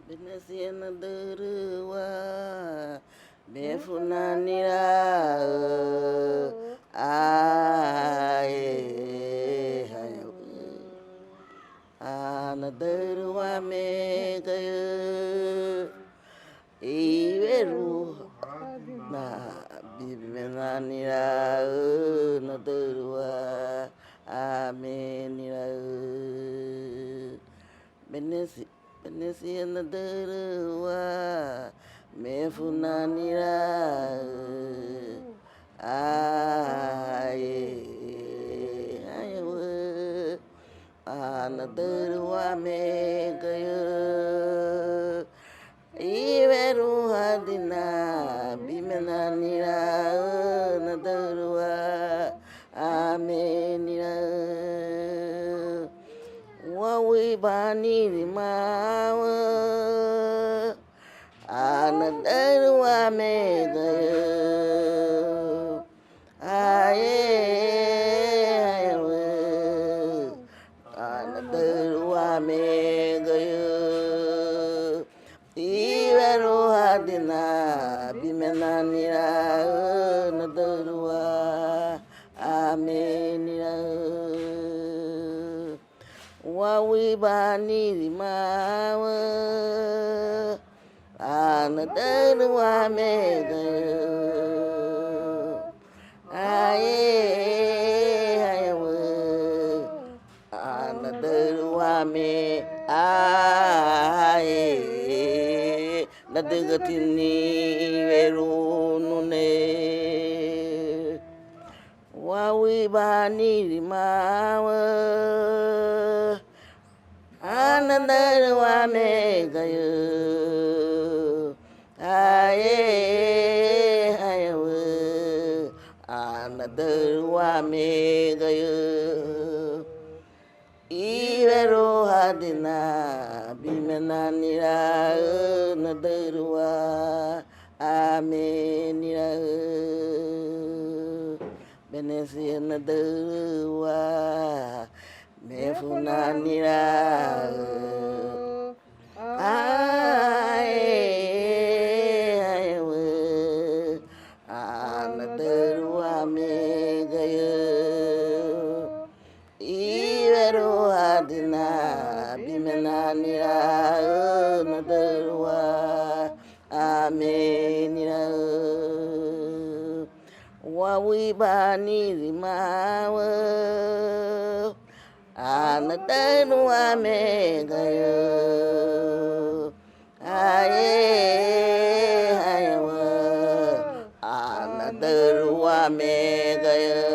Benesi na derwa befunanira aye ana derwa me kaya iveru na bibenanira na derwa amenira benesi na derwa mefunanira aye ana derwa me kaya iveru hadina bimenanira na derwa amenira wawi bani mawa ana derwa me kaya aye ana derwa me kaya iveru hadina bimenanira na derwa amenira wawi bani mawa ana derwa me kaya aye ana derwa me aye la degatini veru nune wawi bani mawa ana derwa me kaya aye ana derwa me kaya iveru hadina bimenanira na derwa amenira benesi na derwa mefunanira aye ana derwa me kaya iveru hadina bimenanira na derwa amenira wawi bani mawa ana derwa me kaya aye ana derwa me kaya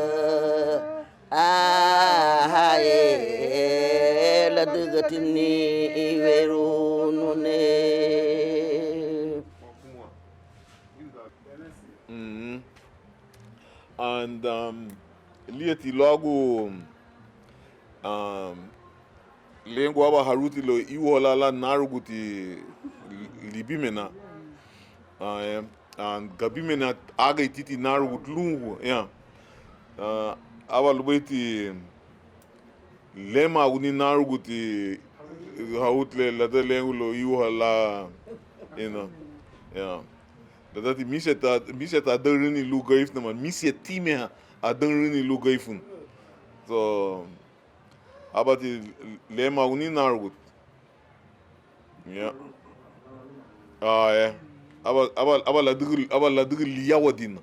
aye la degatini veru nune and lieti logo lengo aba haruti lo iwola la naruguti libimena and gabimena aga ititi narugut lungu aba lubeti lema uni naruguti hautle la de lengo lo iwola dat die miseta adurni lu geeft na man miset time adurni lu geefun so abati lema uni nargut aba la dugul liyawadin